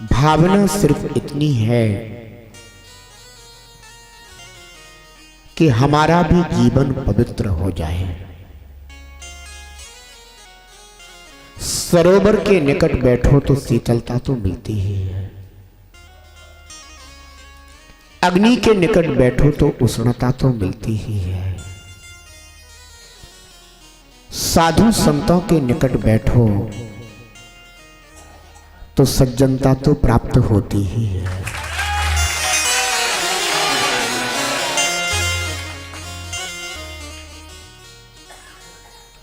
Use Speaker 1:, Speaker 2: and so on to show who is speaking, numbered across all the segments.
Speaker 1: भावना सिर्फ इतनी है कि हमारा भी जीवन पवित्र हो जाए। सरोवर के निकट बैठो तो शीतलता तो मिलती ही है, अग्नि के निकट बैठो तो उष्णता तो मिलती ही है, साधु संतों के निकट बैठो तो सज्जनता तो प्राप्त होती ही है।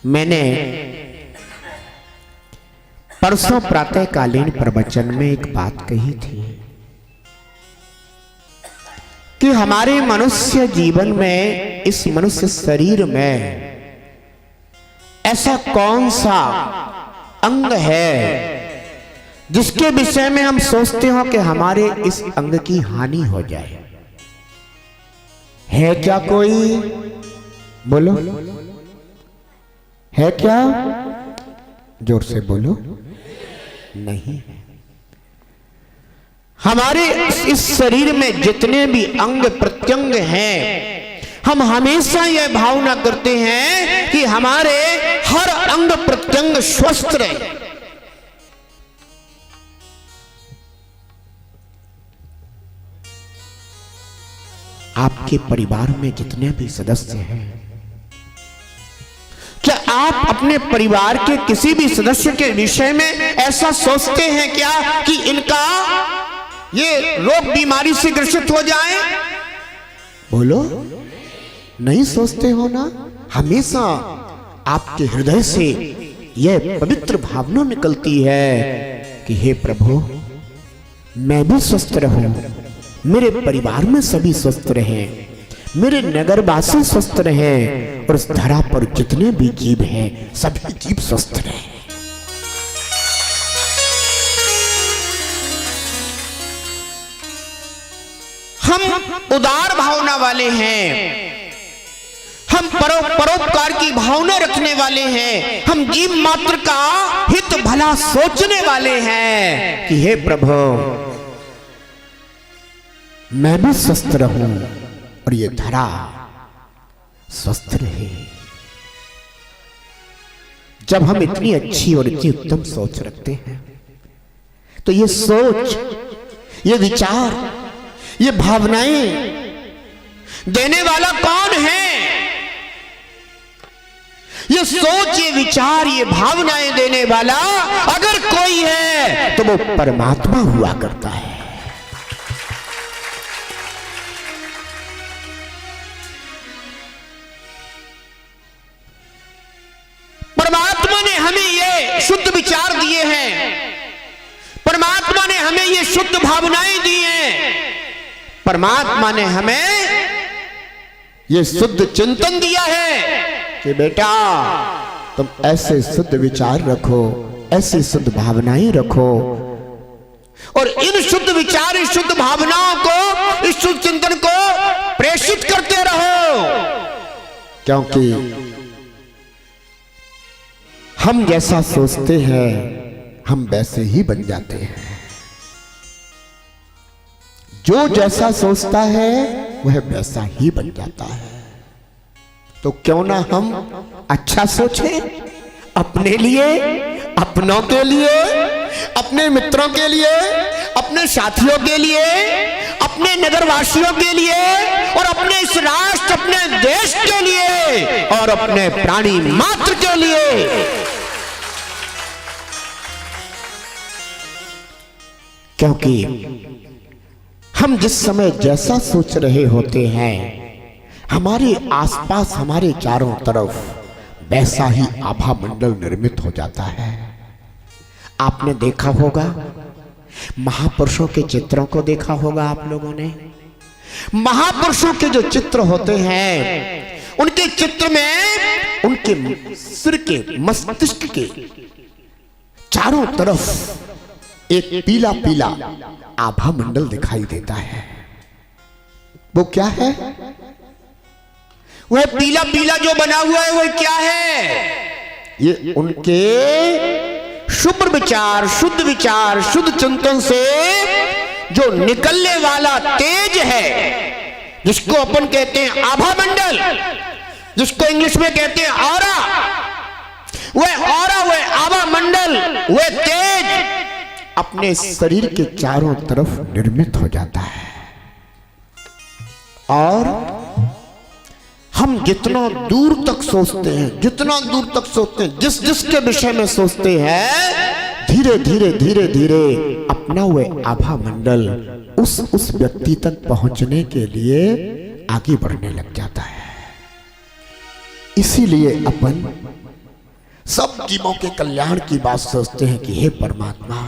Speaker 1: मैंने परसों प्रातःकालीन प्रवचन में एक बात कही थी कि हमारे मनुष्य जीवन में, इस मनुष्य शरीर में ऐसा कौन सा अंग है जिसके विषय में हम सोचते हो कि हमारे इस अंग की हानि हो जाए। है क्या कोई? बोलो, है क्या? जोर से बोलो। नहीं है। हमारे इस शरीर में जितने भी अंग प्रत्यंग हैं, हम हमेशा यह भावना करते हैं कि हमारे हर अंग प्रत्यंग स्वस्थ रहे। आपके परिवार में जितने भी सदस्य हैं, क्या आप अपने परिवार के किसी भी सदस्य के विषय में ऐसा सोचते हैं क्या कि इनका ये रोग बीमारी से ग्रसित हो जाए? बोलो, नहीं सोचते हो ना? हमेशा आपके हृदय से यह पवित्र भावना निकलती है कि हे प्रभु, मैं भी स्वस्थ रहूं, मेरे परिवार में सभी स्वस्थ रहें, मेरे नगरवासी स्वस्थ रहें, और इस धरा पर जितने भी जीव हैं सभी जीव स्वस्थ रहें। हम उदार भावना वाले हैं, हम परोपकार की भावना रखने वाले हैं, हम जीव मात्र का हित भला सोचने वाले हैं कि हे प्रभु, मैं भी स्वस्थ रहूं और ये धरा स्वस्थ रहे। जब हम इतनी अच्छी और इतनी उत्तम सोच रखते हैं तो ये सोच, ये विचार, ये भावनाएं देने वाला कौन है? ये सोच, ये विचार, ये भावनाएं देने वाला अगर कोई है तो वो परमात्मा हुआ करता है। परमात्मा ने हमें ये शुद्ध विचार दिए हैं, परमात्मा ने हमें ये शुद्ध भावनाएं दी हैं, परमात्मा ने हमें ये शुद्ध चिंतन दिया है कि बेटा तुम ऐसे शुद्ध विचार रखो, ऐसी शुद्ध भावनाएं रखो, और इन शुद्ध विचार, इस शुद्ध भावनाओं को, इस शुद्ध चिंतन को प्रेषित करते रहो, क्योंकि हम जैसा सोचते हैं हम वैसे ही बन जाते हैं। जो जैसा सोचता है वह वैसा ही बन जाता है। तो क्यों ना हम अच्छा सोचें अपने लिए, अपनों के लिए, अपने मित्रों के लिए, अपने साथियों के लिए, अपने नगरवासियों के लिए, और अपने इस राष्ट्र, अपने देश के लिए, और अपने प्राणी मात्र के लिए। क्योंकि हम जिस समय जैसा सोच रहे होते हैं, हमारे आसपास, हमारे चारों तरफ वैसा ही आभा मंडल निर्मित हो जाता है। आपने देखा होगा, महापुरुषों के चित्रों को देखा होगा आप लोगों ने। महापुरुषों के जो चित्र होते हैं, उनके चित्र में उनके सिर के, मस्तिष्क के चारों तरफ एक पीला पीला आभा मंडल दिखाई देता है। वो क्या है? वह पीला पीला जो बना हुआ है वह क्या है? ये उनके शुभ विचार, शुद्ध चिंतन से जो निकलने वाला तेज है, जिसको अपन कहते हैं आभा मंडल, जिसको इंग्लिश में कहते हैं ऑरा, वह आभा मंडल, वह तेज अपने शरीर के चारों तरफ निर्मित हो जाता है। और हम जितना दूर तक सोचते हैं, जिसके विषय में सोचते हैं, धीरे धीरे अपना वह आभा मंडल उस व्यक्ति तक पहुंचने के लिए आगे बढ़ने लग जाता है। इसीलिए अपन सब जीवों के कल्याण की बात सोचते हैं कि हे परमात्मा,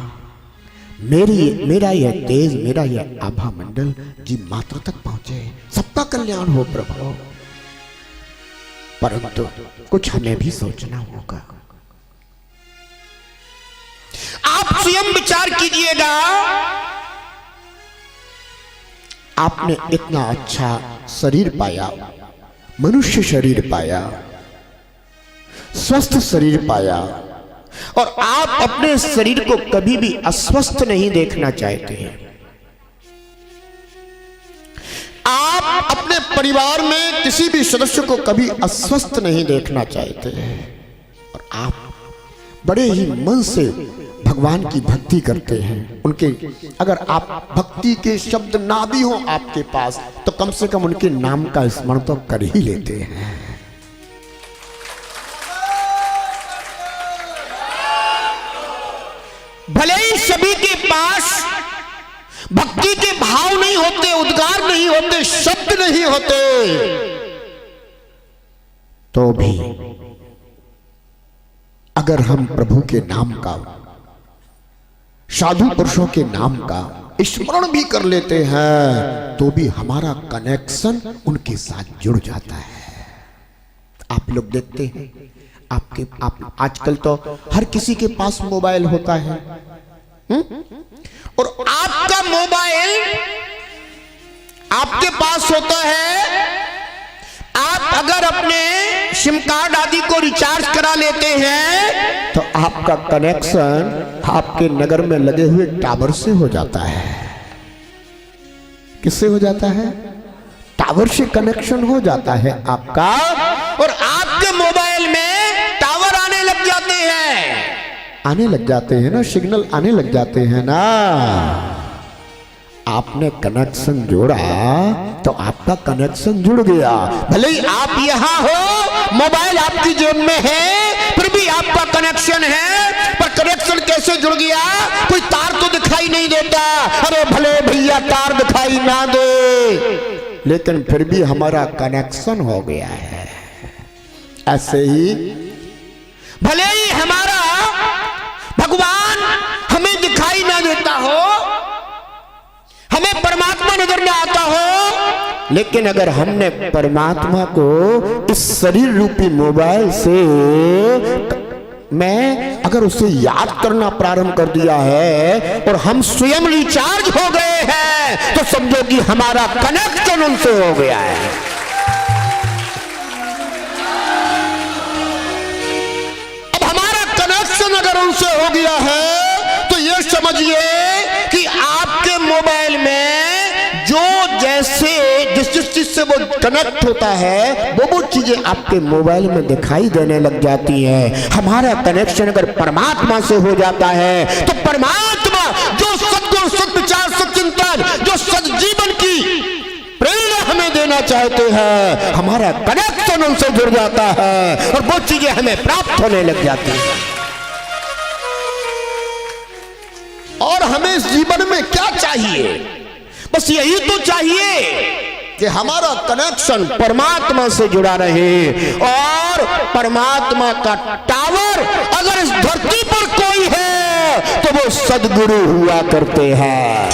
Speaker 1: मेरा यह तेज, मेरा यह आभा मंडल जीव मात्र तक पहुंचे, सबका कल्याण हो प्रभु। परंतु कुछ हमें भी सोचना होगा। आप स्वयं विचार कीजिएगा, आपने इतना अच्छा शरीर पाया, मनुष्य शरीर पाया, स्वस्थ शरीर पाया, और आप अपने शरीर को कभी भी अस्वस्थ नहीं देखना चाहते हैं। आप अपने परिवार में किसी भी सदस्य को कभी अस्वस्थ नहीं देखना चाहते हैं, और आप बड़े ही मन से भगवान की भक्ति करते हैं। उनके अगर आप भक्ति के शब्द ना भी हो आपके पास, तो कम से कम उनके नाम का स्मरण तो कर ही लेते हैं। भले ही सभी के पास भक्ति के भाव नहीं होते, उद्गार नहीं होते, शब्द नहीं होते, तो भी अगर हम प्रभु के नाम का, साधु पुरुषों के नाम का स्मरण भी कर लेते हैं, तो भी हमारा कनेक्शन उनके साथ जुड़ जाता है। आप लोग देखते हैं, आप आजकल तो हर किसी के पास मोबाइल होता है, और आपका मोबाइल आपके पास होता है। आप अगर अपने सिम कार्ड आदि को रिचार्ज करा लेते हैं, तो आपका कनेक्शन आपके नगर में लगे हुए टावर से हो जाता है। किससे हो जाता है? टावर से कनेक्शन हो जाता है आपका, और आपके मोबाइल में टावर आने लग जाते हैं ना, सिग्नल आने लग जाते हैं ना। आपने कनेक्शन जोड़ा तो आपका कनेक्शन जुड़ गया। भले ही आप यहां हो, मोबाइल आपकी जेब में है, फिर भी आपका कनेक्शन है। पर कनेक्शन कैसे जुड़ गया? कोई तार तो दिखाई नहीं देता। अरे भले भैया तार दिखाई ना दे, लेकिन फिर भी हमारा कनेक्शन हो गया है। ऐसे ही भले ही हमारा भगवान हमें दिखाई ना देता हो, हमें परमात्मा नजर ना आता हो, लेकिन अगर हमने परमात्मा को इस शरीर रूपी मोबाइल से अगर उसे याद करना प्रारंभ कर दिया है और हम स्वयं रिचार्ज हो गए हैं, तो समझो कि हमारा कनेक्शन उनसे हो गया है। अगर उनसे हो गया है तो ये समझिए कि आपके मोबाइल में जो जैसे जिस चीज से वो कनेक्ट होता है, वो चीजें आपके मोबाइल में दिखाई देने लग जाती हैं। हमारा कनेक्शन अगर परमात्मा से हो जाता है, तो परमात्मा जो सद्गुण, सद्विचार, सच्चिंतन, जो सज्जीवन की प्रेरणा हमें देना चाहते हैं, हमारा कनेक्शन उनसे जुड़ जाता है और वो चीजें हमें प्राप्त होने लग जाती हैं। और हमें इस जीवन में क्या चाहिए? बस यही तो चाहिए कि हमारा कनेक्शन परमात्मा से जुड़ा रहे, और परमात्मा का टावर अगर इस धरती पर कोई है तो वो सद्गुरु हुआ करते हैं।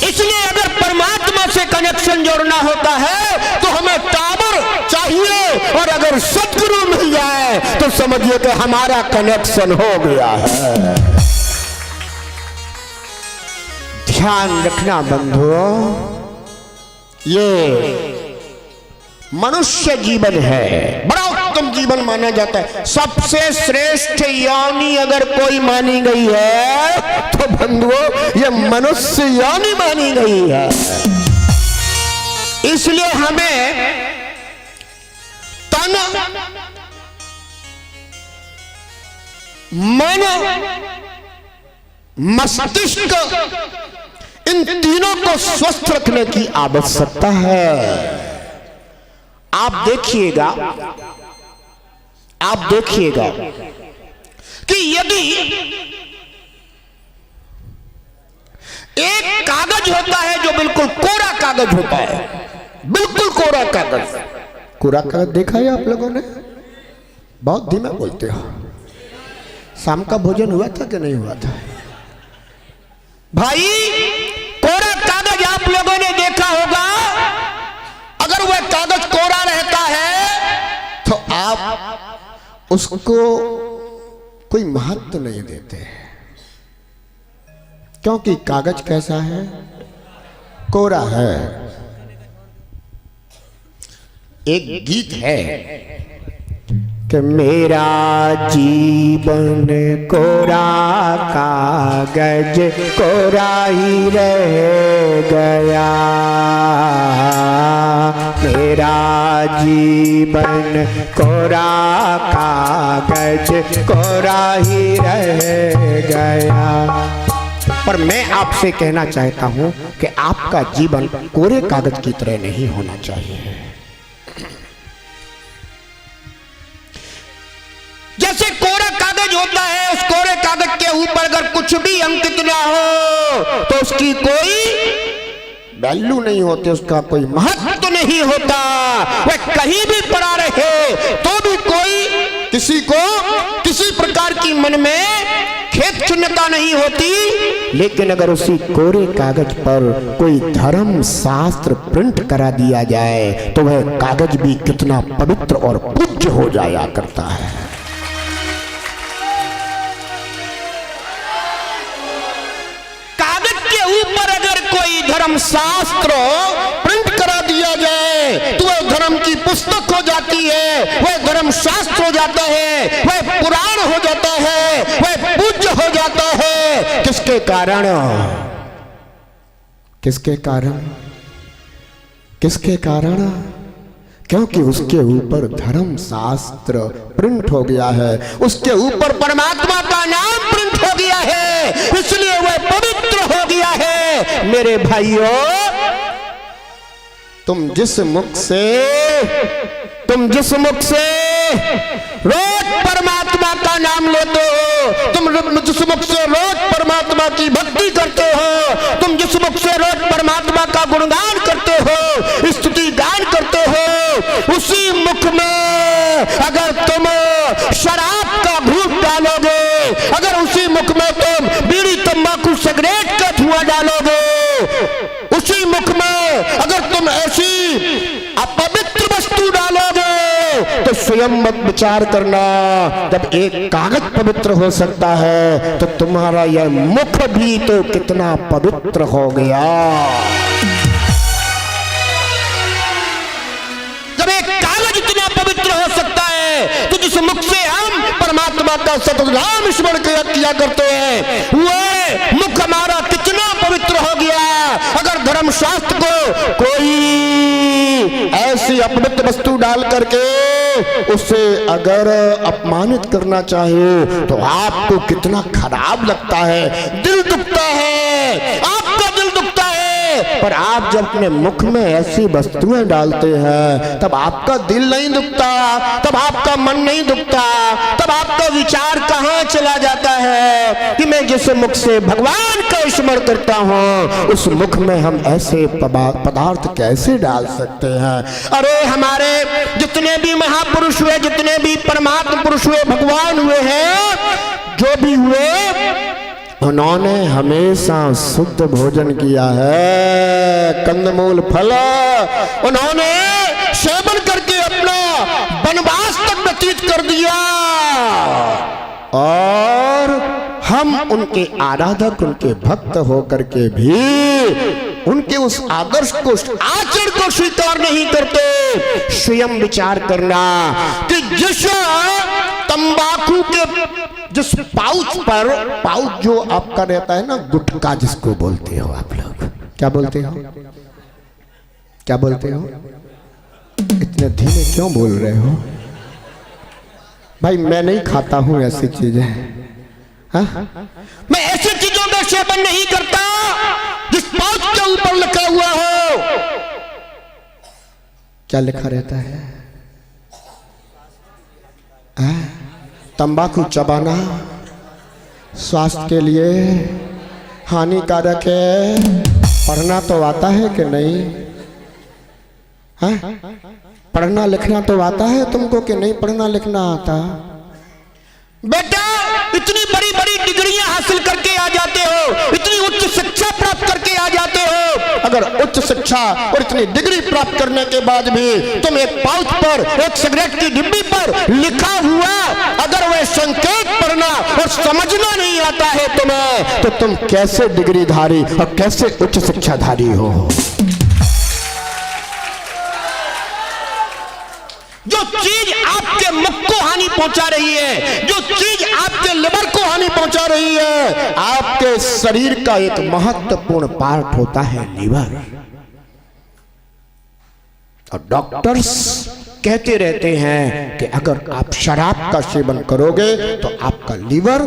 Speaker 1: इसलिए अगर परमात्मा से कनेक्शन जोड़ना होता है तो हमें टावर चाहिए, और अगर सद्गुरु मिल जाए तो समझिए कि हमारा कनेक्शन हो गया है। ध्यान रखना बंधुओं, ये मनुष्य जीवन है, बड़ा सर्वोत्तम जीवन माना जाता है। सबसे श्रेष्ठ योनि अगर कोई मानी गई है तो बंधुओं ये मनुष्य योनि मानी गई है। इसलिए हमें तन मन मस्तिष्क इन तीनों को स्वस्थ रखने की आवश्यकता है। आप देखिएगा कि यदि एक कागज होता है जो बिल्कुल कोरा कागज होता है, बिल्कुल कोरा कागज, कोरा कागज देखा है आप लोगों ने? बहुत धीमा बोलते हो। शाम का भोजन हुआ था कि नहीं हुआ था भाई? कोरा कागज आप लोगों ने देखा होगा। अगर वह कागज कोरा रहता है तो आप उसको कोई महत्व नहीं देते, क्योंकि कागज कैसा है? कोरा है। एक गीत है कि मेरा जीवन कोरा कागज कोरा ही रह गया, मेरा जीवन कोरा कागज कोरा ही रह गया। पर मैं आपसे कहना चाहता हूं कि आपका जीवन कोरे कागज की तरह नहीं होना चाहिए। जैसे कोरा कागज होता है, उस कोरे कागज के ऊपर अगर कुछ भी अंकित ना हो तो उसकी कोई वैल्यू नहीं होती, उसका कोई महत्व नहीं होता। वह कहीं भी पड़ा रहे तो भी कोई किसी को किसी प्रकार की मन में खेद चिन्हता नहीं होती। लेकिन अगर उसी कोरे कागज पर कोई धर्म शास्त्र प्रिंट करा दिया जाए तो वह कागज भी कितना पवित्र और पूज्य हो जाया करता है। ऊपर अगर कोई धर्म शास्त्र प्रिंट करा दिया जाए तो वह धर्म की पुस्तक हो जाती है, वह धर्म शास्त्र हो जाता है, वह पुराण हो जाता है, वह पूज्य हो जाता है। किसके कारण? किसके कारण? किसके कारण? क्योंकि उसके ऊपर धर्म शास्त्र प्रिंट हो गया है, उसके ऊपर परमात्मा का नाम प्रिंट हो गया है, इसलिए वह पवित्र हो गया है। मेरे भाइयों, तुम जिस मुख से रोज परमात्मा का नाम लेते हो, तुम जिस मुख से रोज परमात्मा की भक्ति करते हो, तुम जिस मुख से रोज परमात्मा का गुणगान करते हो, स्तुति गान करते हो, उसी मुख में अगर तुम शराब का घूंट डालोगे, अगर उसी मुख में तुम बीड़ी तंबाकू सिगरेट का धुआं डालोगे, उसी मुख में अगर तुम ऐसी अपवित्र वस्तु डालोगे तो स्वयं मत विचार करना। जब एक कागज पवित्र हो सकता है तो तुम्हारा यह मुख भी तो कितना पवित्र हो गया। जब एक कागज इतना पवित्र हो सकता है तो जिस मुख से हम परमात्मा का सतत नाम स्मरण किया करते हैं, वह मुख हमारा कितना पवित्र हो गया। अगर धर्म शास्त्र को कोई ऐसी अपवित्र वस्तु डाल करके उसे अगर अपमानित करना चाहे तो आपको कितना खराब लगता है, दिल दुखता है, आपका दिल दुखता है। पर आप जब अपने मुख में ऐसी वस्तुएं डालते हैं तब आपका दिल नहीं दुखता, तब आपका मन नहीं दुखता, तब आपका विचार कहां चला जाता है कि मैं जिस मुख से भगवान का स्मरण करता हूं उस मुख में हम ऐसे पदार्थ कैसे डाल सकते हैं। अरे हमारे जितने भी महापुरुष हुए, जितने भी परमात्मा पुरुष हुए, भगवान हुए हैं, जो भी हुए, उन्होंने हमेशा शुद्ध भोजन किया है, कंदमूल फल उन्होंने सेवन करके अपना वनवास तक व्यतीत कर दिया। और हम उनके आराधक, उनके भक्त होकर के भी उनके उस आदर्श को, आचरण को स्वीकार नहीं करते। स्वयं विचार करना कि जिस तंबाकू के जिस पाउच पर, पाउच जो आपका रहता है ना, गुटखा जिसको बोलते हो आप लोग, क्या बोलते हो, क्या बोलते हो? इतने धीमे क्यों बोल रहे हो भाई? मैं नहीं खाता हूं ऐसी चीजें, हाँ? मैं ऐसी चीजों का सेवन नहीं करता जिस पाउच के ऊपर लिखा हुआ हो। क्या लिखा रहता है? तंबाकू चबाना स्वास्थ्य के लिए हानिकारक है। पढ़ना तो आता है कि नहीं? हाँ? पढ़ना लिखना तो आता है तुमको कि नहीं पढ़ना लिखना आता? बेटा इतनी बड़ी बड़ी डिग्रियां हासिल करके आ जाते हो, इतनी उच्च शिक्षा प्राप्त करके आ जाते हो, अगर उच्च शिक्षा और इतनी डिग्री प्राप्त करने के बाद भी तुम एक पाउच पर, एक सिगरेट की डिब्बी पर लिखा हुआ अगर वह संकेत पढ़ना और समझना नहीं आता है तुम्हें, तो तुम कैसे डिग्रीधारी और कैसे उच्च शिक्षाधारी हो? जो चीज आपके मुख को हानि पहुंचा रही है, जो चीज आपके लिवर को हानि पहुंचा रही है, आपके शरीर का एक महत्वपूर्ण पार्ट होता है लिवर। और डॉक्टर्स कहते रहते हैं कि अगर आप शराब का सेवन करोगे तो आपका लिवर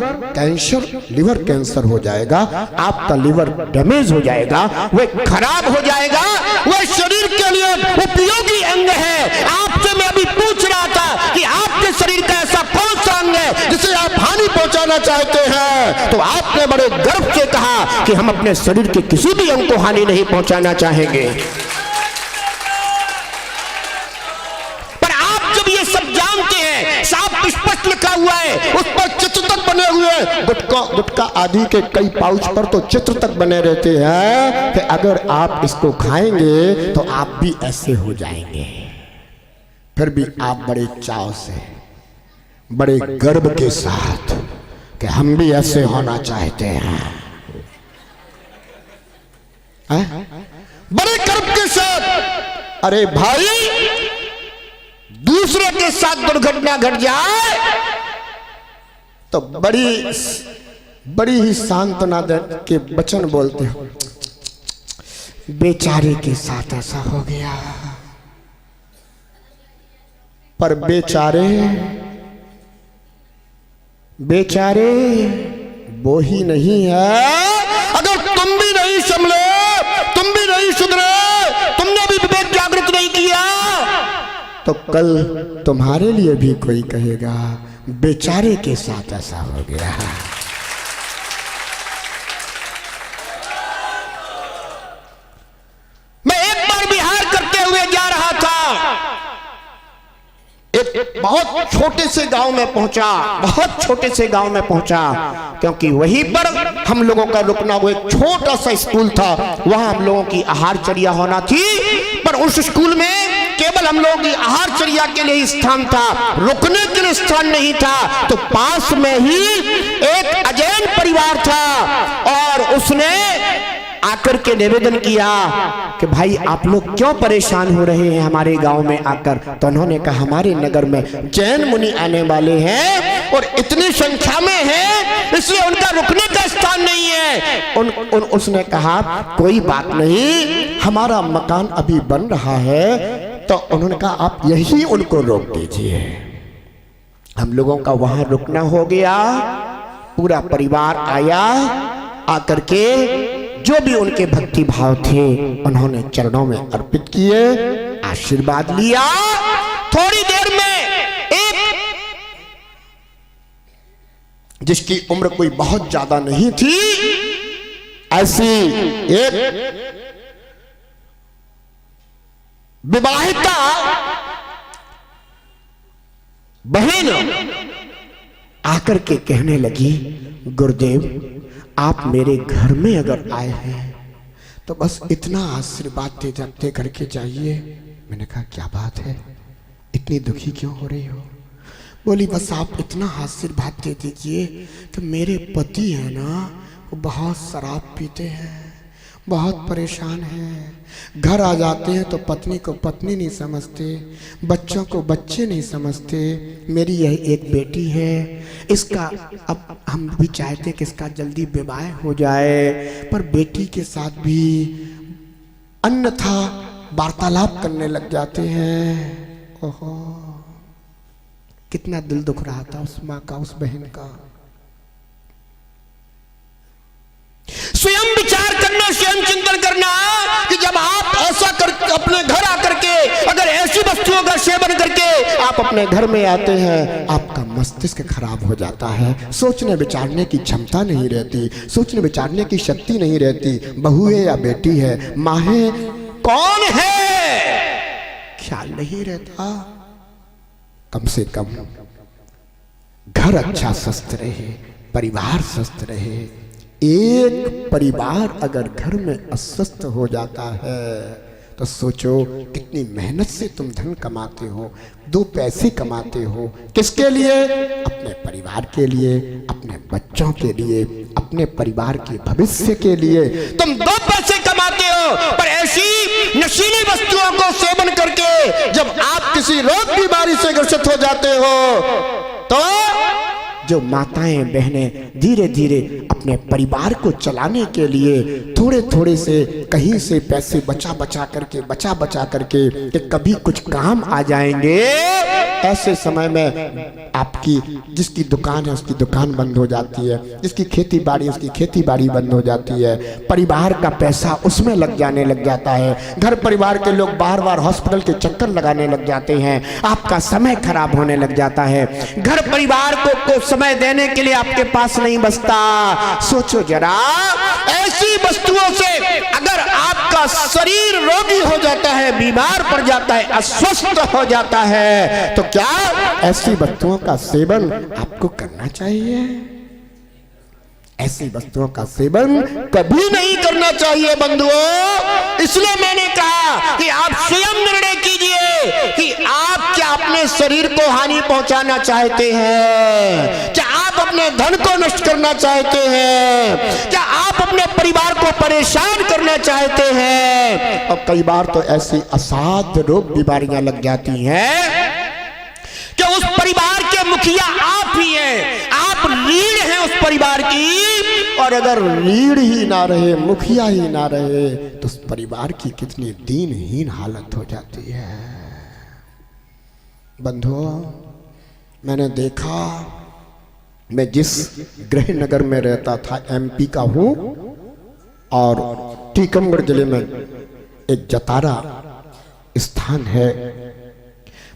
Speaker 1: कैंसर हो जाएगा, आपका लिवर डैमेज हो जाएगा, वह खराब हो जाएगा, वह शरीर के लिए उपयोगी अंग है। आपसे मैं अभी पूछ रहा था कि आपके शरीर का ऐसा कौन सा अंग है जिसे आप हानि पहुंचाना चाहते हैं, तो आपने बड़े गर्व से कहा कि हम अपने शरीर के किसी भी अंग को हानि नहीं पहुंचाना चाहेंगे। साफ स्पष्ट लिखा हुआ है, उस पर चित्र तक बने हुए हैं। गुटखा आदि के कई पाउच पर तो चित्र तक बने रहते हैं कि अगर आप इसको खाएंगे तो आप भी ऐसे हो जाएंगे। फिर भी आप बड़े चाव से, बड़े गर्व के साथ कि हम भी ऐसे होना चाहते हैं, बड़े गर्व के साथ। अरे भाई, दूसरे के साथ दुर्घटना घट जाए तो बड़ी ही सांत्वना के वचन बोलते हो, बेचारे के साथ ऐसा हो गया। पर बेचारे वो ही नहीं है। अगर तुम भी नहीं संभले, तुम भी नहीं सुधरे, तुमने भी विवेक जागृत नहीं किया, तो कल तुम्हारे लिए भी कोई कहेगा बेचारे के साथ ऐसा हो गया। मैं एक बार बिहार करते हुए जा रहा था, एक बहुत छोटे से गांव में पहुंचा, बहुत छोटे से गांव में पहुंचा, क्योंकि वहीं पर हम लोगों का रुकना, वो एक छोटा सा स्कूल था, वहां हम लोगों की आहारचर्या होना थी। पर उस स्कूल में केवल हम लोगों की आहारचर्या के लिए स्थान था, रुकने के लिए स्थान नहीं था। तो पास में ही एक अजैन परिवार था और उसने आकर के निवेदन किया कि भाई आप लोग क्यों परेशान हो रहे हैं हमारे गांव में आकर। तो उन्होंने कहा हमारे नगर में जैन मुनि आने वाले हैं और इतनी संख्या में हैं, इसलिए उनका रुकने का स्थान नहीं है। उसने कहा कोई बात नहीं, हमारा मकान अभी बन रहा है। तो उन्होंने कहा आप यही उनको रोक दीजिए। हम लोगों का वहां रुकना हो गया, पूरा परिवार आया, आकर के जो भी उनके भक्ति भाव थे उन्होंने चरणों में अर्पित किए, आशीर्वाद लिया। थोड़ी देर में एक जिसकी उम्र कोई बहुत ज्यादा नहीं थी, ऐसी एक विवाहिता बहन आकर के कहने लगी गुरुदेव आप मेरे घर में अगर आए हैं तो बस इतना आशीर्वाद दे करके जाइए। मैंने कहा क्या बात है, इतनी दुखी क्यों हो रही हो? बोली बस आप इतना आशीर्वाद दे दीजिए कि मेरे पति है ना, वो बहुत शराब पीते हैं, बहुत परेशान हैं। घर आ जाते हैं तो पत्नी को पत्नी नहीं समझते, बच्चों को बच्चे नहीं समझते। मेरी यह एक बेटी है, इसका अब हम भी चाहते हैं कि इसका जल्दी विवाह हो जाए, पर बेटी के साथ भी अन्यथा वार्तालाप करने लग जाते हैं। ओहो, कितना दिल दुख रहा था उस माँ का, उस बहन का। स्वयं विचार करना, स्वयं चिंतन करना कि जब आप ऐसा कर अपने घर आकर के अगर ऐसी वस्तुओं का सेवन करके आप अपने घर में आते हैं, आपका मस्तिष्क खराब हो जाता है। सोचने विचारने की क्षमता नहीं रहती, सोचने विचारने की शक्ति नहीं रहती। बहू है या बेटी है, माँ है, कौन है, ख्याल नहीं रहता। कम से कम घर अच्छा स्वस्थ रहे, परिवार स्वस्थ रहे। एक परिवार अगर घर में अस्वस्थ हो जाता है तो सोचो कितनी मेहनत से तुम धन कमाते हो, 2 पैसे कमाते हो, किसके लिए? अपने परिवार के लिए, अपने बच्चों के लिए, अपने परिवार के भविष्य के लिए तुम 2 पैसे कमाते हो, पर ऐसी नशीली वस्तुओं को सेवन करके जब आप किसी रोग बीमारी से ग्रसित हो जाते हो तो जो माताएं बहनें धीरे धीरे अपने परिवार को चलाने के लिए थोड़े थोड़े से कहीं से पैसे बचा बचा करके कि कभी कुछ काम आ जाएंगे, ऐसे समय में आपकी जिसकी दुकान है उसकी दुकान बंद हो जाती है, जिसकी खेती बाड़ी उसकी खेती बाड़ी बंद हो जाती है, परिवार का पैसा उसमें लग जाता है, घर परिवार के लोग बार बार हॉस्पिटल के चक्कर लगाने लग जाते हैं, आपका समय खराब होने लग जाता है, घर परिवार को समय देने के लिए आपके पास नहीं बचता। सोचो जरा, ऐसी वस्तुओं से अगर आपका शरीर रोगी हो जाता है, बीमार पड़ जाता है, अस्वस्थ हो जाता है, तो क्या ऐसी वस्तुओं का सेवन आपको करना चाहिए? ऐसी वस्तुओं का सेवन कभी नहीं करना चाहिए बंधुओं। इसलिए मैंने कहा कि आप स्वयं निर्णय कीजिए कि आप क्या अपने शरीर को हानि पहुंचाना चाहते हैं, क्या आप अपने धन को नष्ट करना चाहते हैं, क्या आप अपने परिवार को परेशान करना चाहते हैं। और कई बार तो ऐसी असाध्य रोग बीमारियां लग जाती हैं कि उस परिवार के मुखिया आप ही हैं, आप रीढ़ हैं उस परिवार की, और अगर रीढ़ ही ना रहे, मुखिया ही ना रहे, तो उस परिवार की कितनी दीनहीन हालत हो जाती है। बंधुओं, मैंने देखा, मैं जिस गृह नगर में रहता था, एमपी का हूं, और टीकमगढ़ जिले में एक जतारा स्थान है,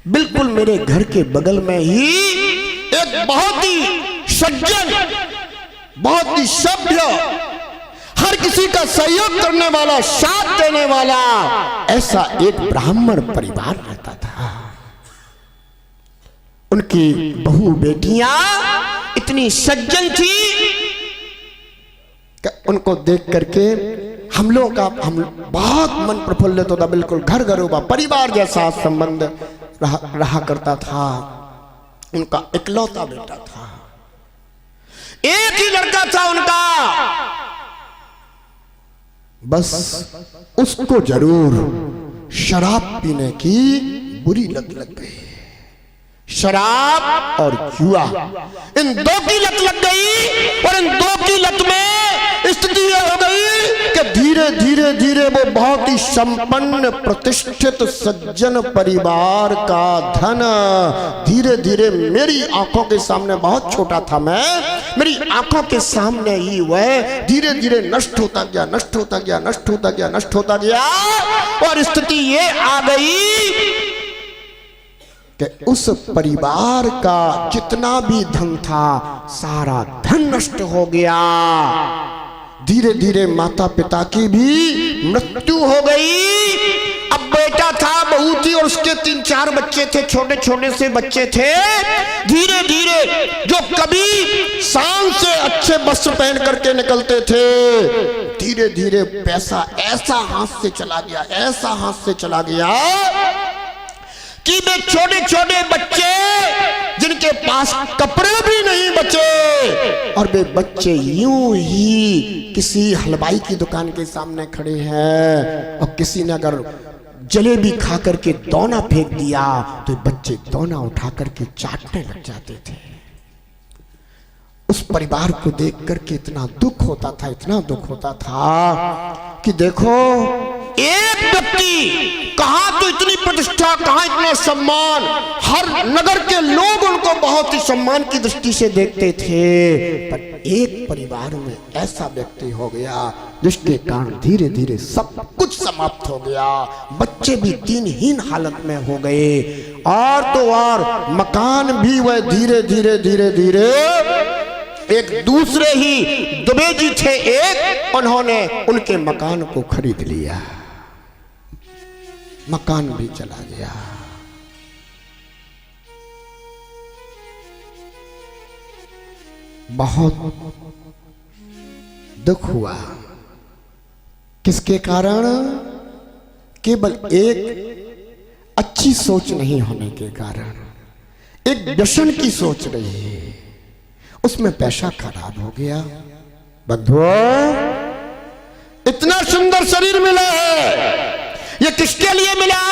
Speaker 1: बिल्कुल मेरे घर के बगल में ही एक बहुत ही सज्जन, बहुत ही सभ्य, हर किसी का सहयोग करने वाला, साथ देने वाला ऐसा एक ब्राह्मण परिवार रहता था। उनकी बहू बेटियां इतनी सज्जन थी कि उनको देख करके हम बहुत मन प्रफुल्लित होता। बिल्कुल घर घरोबा परिवार जैसा संबंध रहा करता था। उनका इकलौता बेटा था, एक ही लड़का था उनका, बस उसको जरूर शराब पीने की बुरी लत लग गई। शराब और जुआ, इन 2 की लत लग गई, और इन 2 की लत में स्थिति यह हो गई कि धीरे धीरे धीरे वो बहुत ही संपन्न प्रतिष्ठित सज्जन परिवार का धन धीरे धीरे मेरी आंखों के सामने, बहुत छोटा था मैं, मेरी आंखों के सामने ही वह धीरे धीरे नष्ट होता गया, नष्ट होता गया, नष्ट होता गया, नष्ट होता गया। और स्थिति ये आ गई कि उस परिवार का जितना भी धन था, सारा धन नष्ट हो गया। धीरे धीरे माता पिता की भी मृत्यु हो गई। अब बेटा था, बहू थी, और उसके 3-4 बच्चे थे, छोटे छोटे से बच्चे थे। धीरे धीरे जो कभी शान से अच्छे वस्त्र पहन करके निकलते थे, धीरे धीरे पैसा ऐसा हाथ से चला गया, ऐसा हाथ से चला गया कि वे छोटे छोटे बच्चे जिनके पास कपड़े भी नहीं बचे, और वे बच्चे यूं ही किसी हलवाई की दुकान के सामने खड़े हैं और किसी ने अगर जलेबी खा करके दोना फेंक दिया तो बच्चे दोना उठा करके चाटने लग जाते थे। उस परिवार को देख करके इतना दुख होता था, इतना दुख होता था कि देखो एक व्यक्ति, कहां तो इतनी प्रतिष्ठा, कहां इतना सम्मान, हर नगर के लोग उनको बहुत ही सम्मान की दृष्टि से देखते थे, पर एक परिवार में ऐसा व्यक्ति हो गया जिसके कारण धीरे धीरे सब कुछ समाप्त हो गया। बच्चे भी दीनहीन हालत में हो गए, और तो और मकान भी वह धीरे धीरे धीरे धीरे एक दूसरे ही दुबे जी थे एक, उन्होंने उनके मकान को खरीद लिया, मकान भी चला गया। बहुत दुख हुआ। किसके कारण? केवल एक अच्छी सोच नहीं होने के कारण, एक व्यसन की सोच रही है, उसमें पैसा खराब हो गया। बंधुओं, इतना सुंदर शरीर मिला है, ये किसके लिए मिला?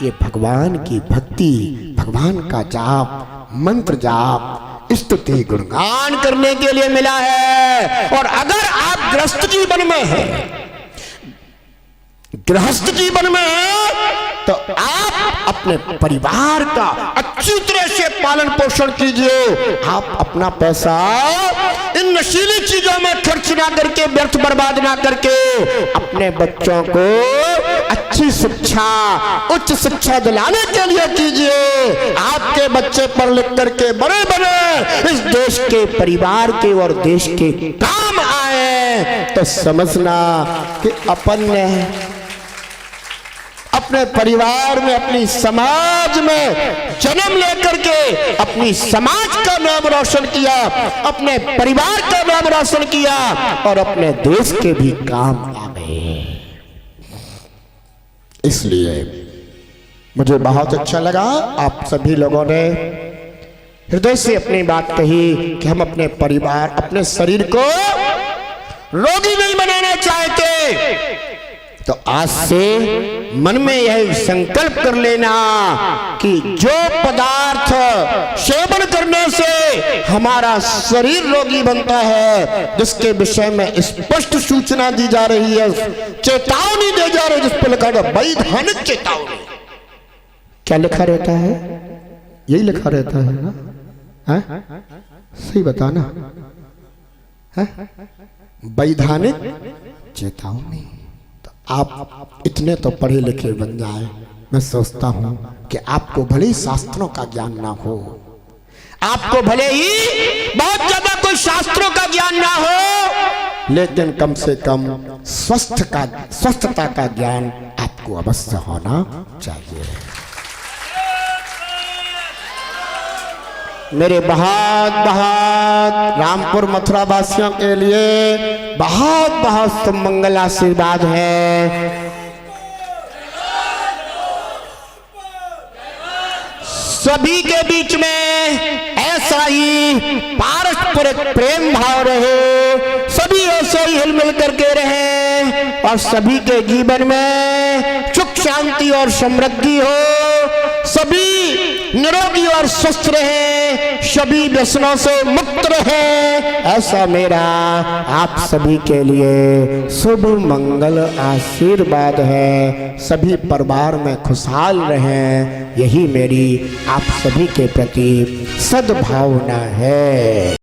Speaker 1: ये भगवान की भक्ति, भगवान का जाप, मंत्र जाप, स्तुति गुणगान करने के लिए मिला है। और अगर आप गृहस्थ जीवन में हैं, गृहस्थ जीवन में तो आप अपने परिवार का अच्छी तरह से पालन पोषण कीजिए। आप अपना पैसा इन नशीली चीजों में खर्च ना करके, व्यर्थ बर्बाद ना करके, अपने बच्चों को अच्छी शिक्षा, उच्च शिक्षा दिलाने के लिए कीजिए। आपके बच्चे पढ़ लिख करके बड़े बने इस देश के, परिवार के और देश के काम आए, तो समझना कि अपन ने अपने परिवार में, अपनी समाज में जन्म लेकर के अपनी समाज का नाम रोशन किया, अपने परिवार का नाम रोशन किया, और अपने देश के भी काम आ गए। इसलिए मुझे बहुत अच्छा लगा, आप सभी लोगों ने हृदय से अपनी बात कही कि हम अपने परिवार, अपने शरीर को रोगी नहीं बनाना चाहते। तो आज से मन में यह संकल्प कर लेना कि जो पदार्थ सेवन करने से हमारा शरीर रोगी बनता है, जिसके विषय में स्पष्ट सूचना दी जा रही है, चेतावनी दी जा रही है, जिस पर लिखा है वैधानिक चेतावनी। क्या लिखा रहता है? यही लिखा रहता है ना? है? सही बताना है? वैधानिक चेतावनी। आप इतने तो पढ़े लिखे बन जाए। मैं सोचता हूं कि आपको भले ही शास्त्रों का ज्ञान ना हो, आपको भले ही बहुत ज्यादा कोई शास्त्रों का ज्ञान ना हो, लेकिन कम से कम स्वस्थता का ज्ञान आपको अवश्य होना चाहिए। मेरे बहुत बहुत रामपुर मथुरा वासियों के लिए बहुत बहुत मंगल आशीर्वाद है। सभी के बीच में ऐसा ही पारस्परिक प्रेम भाव रहे, सभी ऐसे ही हिलमिल करके रहे, और सभी के जीवन में सुख शांति और समृद्धि हो, सभी निरोगी और स्वस्थ रहे, सभी व्यसनों से मुक्त रहे। ऐसा मेरा आप सभी के लिए शुभ मंगल आशीर्वाद है। सभी परिवार में खुशहाल रहें, यही मेरी आप सभी के प्रति सद्भावना है।